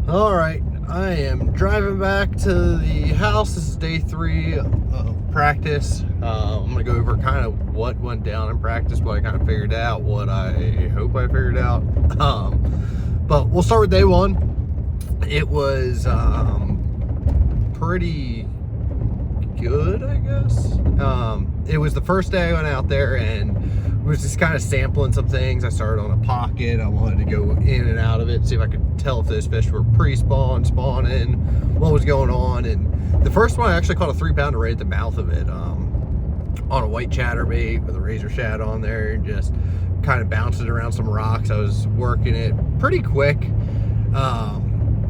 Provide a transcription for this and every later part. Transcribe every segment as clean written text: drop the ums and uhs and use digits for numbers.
All right, I am driving back to the house. This is day 3 of practice. I'm gonna go over kind of what went down in practice, what I kind of figured out, what I hope I figured out. But we'll start with day 1. It was pretty good, I guess. It was the first day I went out there and was just kind of sampling some things. I started on a pocket. I wanted to go in and out of it, see if I could tell if those fish were pre-spawn, spawning, what was going on. And the first one, I actually caught a 3-pounder right at the mouth of it, on a white chatterbait with a razor shad on there, and just kind of bounced it around some rocks. I was working it pretty quick,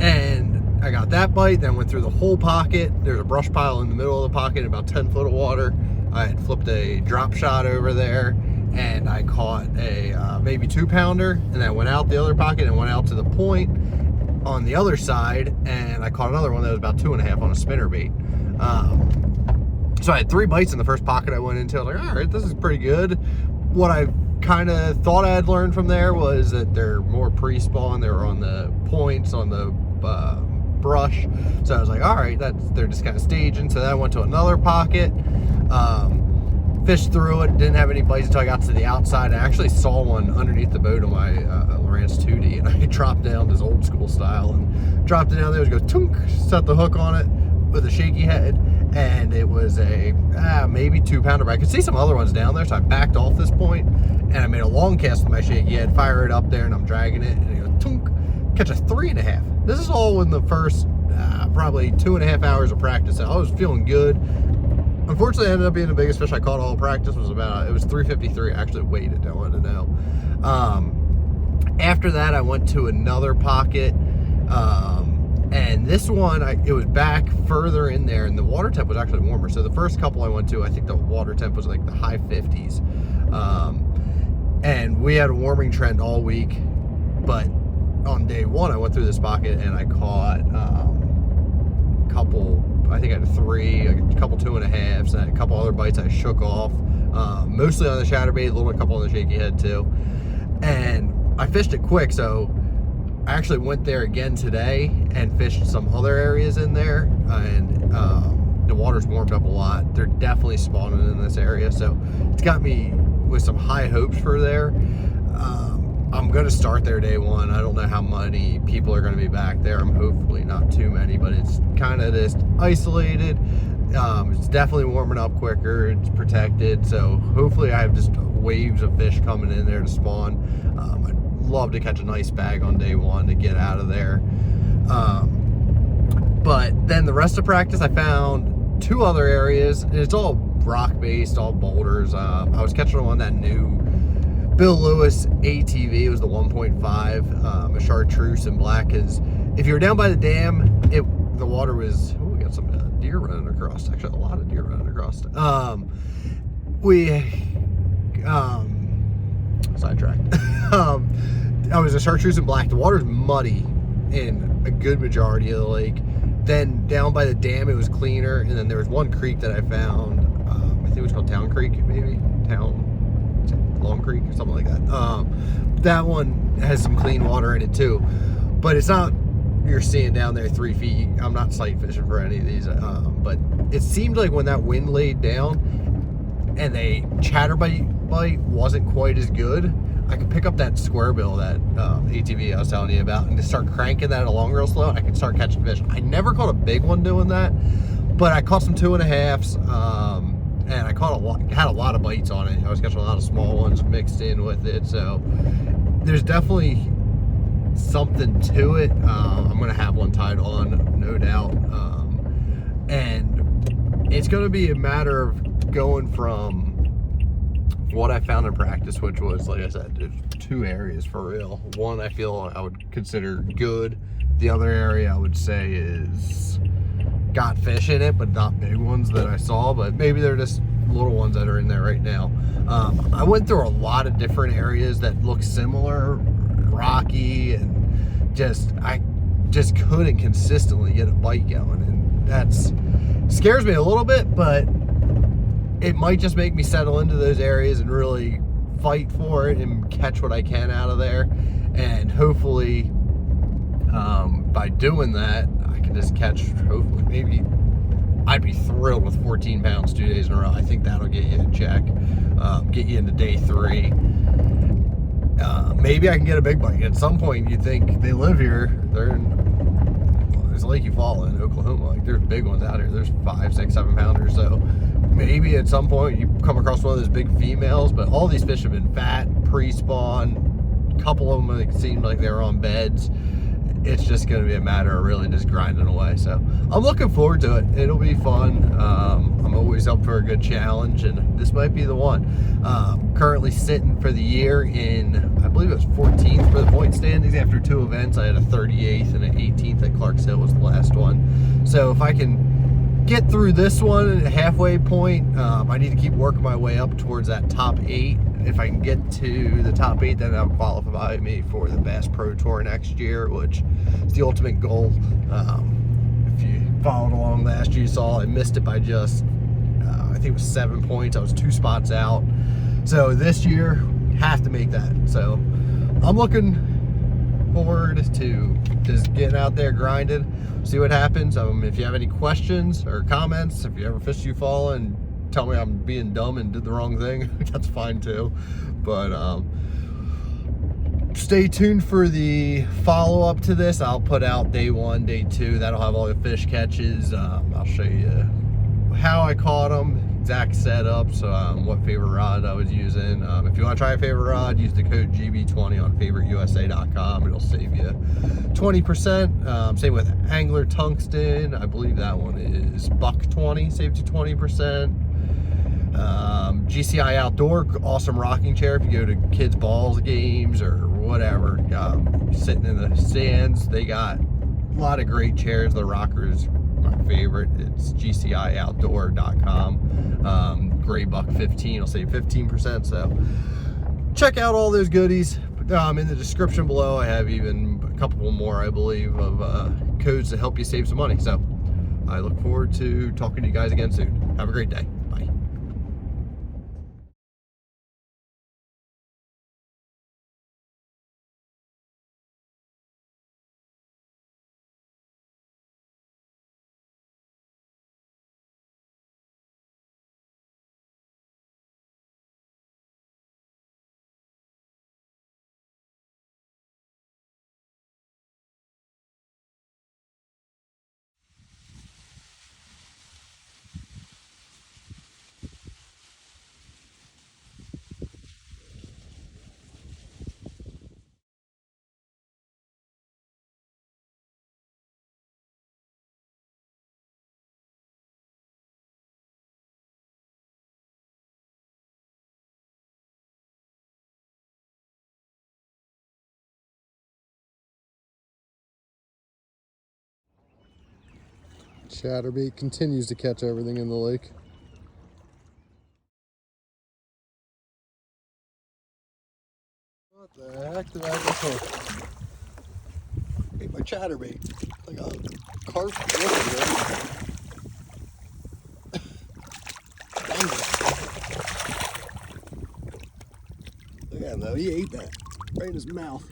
and I got that bite. Then went through the whole pocket. There's a brush pile in the middle of the pocket, about 10 foot of water. I had flipped a drop shot over there, and I caught a maybe 2-pounder, and I went out the other pocket and went out to the point on the other side, and I caught another one that was about 2.5 on a spinnerbait. So I had 3 bites in the first pocket I went into. I was like, all right, this is pretty good. What I kind of thought I had learned from there was that they're more pre-spawn. They were on the points, on the brush. So I was like, all right, they're just kind of staging. So then I went to another pocket, fished through it, didn't have any bites until I got to the outside. I actually saw one underneath the boat on my Lowrance 2D, and I dropped down this old school style and dropped it down there. It goes tunk, set the hook on it with a shaky head, and it was a maybe 2-pounder. But I could see some other ones down there, so I backed off this point, and I made a long cast with my shaky head, fire it up there, and I'm dragging it, and it goes tunk, catch a 3.5. This is all in the first probably 2.5 hours of practice. I was feeling good. Unfortunately, it ended up being the biggest fish I caught all practice. It was 353. I actually weighed it, I wanted to know. After that, I went to another pocket, and this one, it was back further in there, and the water temp was actually warmer. So the first couple I went to, I think the water temp was like the high 50s. And we had a warming trend all week, but on day 1, I went through this pocket and I caught I think I had 3, a couple 2.5s, and a couple other bites I shook off, mostly on the chatterbait, a couple on the shaky head too. And I fished it quick, so I actually went there again today and fished some other areas in there, and the water's warmed up a lot. They're definitely spawning in this area, so it's got me with some high hopes for there. I'm going to start there day 1. I don't know how many people are going to be back there. I'm hopefully not too many, but it's kind of just isolated. It's definitely warming up quicker. It's protected, so hopefully I have just waves of fish coming in there to spawn. I'd love to catch a nice bag on day 1 to get out of there. But then the rest of practice, I found 2 other areas, and it's all rock-based, all boulders. I was catching on that new Bill Lewis ATV. It was the 1.5, a chartreuse in black. Because if you were down by the dam, the water was, we got some deer running across. Actually, a lot of deer running across. Sidetracked. I was a chartreuse in black. The water's muddy in a good majority of the lake. Then down by the dam, it was cleaner. And then there was one creek that I found. I think it was called Town Creek, maybe Long Creek or something like that. That one has some clean water in it too, but it's not, you're seeing down there 3 feet. I'm not sight fishing for any of these, but it seemed like when that wind laid down and the chatterbait wasn't quite as good, I could pick up that square bill, that ATV I was telling you about, and just start cranking that along real slow, and I could start catching fish. I never caught a big one doing that, but I caught some 2.5s. And I had a lot of bites on it. I was catching a lot of small ones mixed in with it. So there's definitely something to it. I'm going to have one tied on, no doubt. And it's going to be a matter of going from what I found in practice, which was, like I said, there's 2 areas for real. One I feel I would consider good. The other area I would say is got fish in it, but not big ones that I saw, but maybe they're just little ones that are in there right now. I went through a lot of different areas that look similar, rocky, and I just couldn't consistently get a bite going, and that's scares me a little bit, but it might just make me settle into those areas and really fight for it and catch what I can out of there, and hopefully by doing that, I can just catch, hopefully, maybe, I'd be thrilled with 14 pounds 2 days in a row. I think that'll get you a check, get you into day 3. Maybe I can get a big bite. At some point, you think they live here. They're in, there's Lake Eufaula in Oklahoma. Like, there's big ones out here. There's 5, 6, 7 pounders. So maybe at some point you come across one of those big females. But all these fish have been fat, pre-spawn. A couple of them, it seemed like they were on beds. It's just going to be a matter of really just grinding away. So I'm looking forward to it. It'll be fun. I'm always up for a good challenge, and this might be the one. Currently sitting for the year in, I believe it was 14th for the point standings after 2 events. I had a 38th and an 18th at Clark's Hill was the last one. So if I can get through this one at a halfway point, I need to keep working my way up towards that top 8. If I can get to the top 8, then that'll qualify me for the Bass Pro Tour next year, which is the ultimate goal. If you followed along last year, you saw I missed it by just, I think it was 7 points. I was 2 spots out. So this year, have to make that. So I'm looking forward to just getting out there grinding, see what happens. If you have any questions or comments, if you ever fished Eufaula and tell me I'm being dumb and did the wrong thing, that's fine too. But stay tuned for the follow-up to this. I'll put out day 1, day 2. That'll have all the fish catches. I'll show you how I caught them, exact setups, what favorite rod I was using. If you want to try a favorite rod, use the code GB20 on favoriteusa.com. It'll save you 20%. Same with Angler Tungsten. I believe that one is $120, saves you 20%. GCI Outdoor, awesome rocking chair if you go to kids' balls games or whatever, sitting in the stands. They got a lot of great chairs. The rockers, my favorite. It's GCIOutdoor.com. Gray buck 15 will save 15%. So check out all those goodies. In the description below, I have even a couple more, I believe, of codes to help you save some money. So I look forward to talking to you guys again soon. Have a great day. Bye. Chatterbait continues to catch everything in the lake. What the heck did I just hook? Ate my chatterbait. Like a carp. Look at him though, he ate that right in his mouth.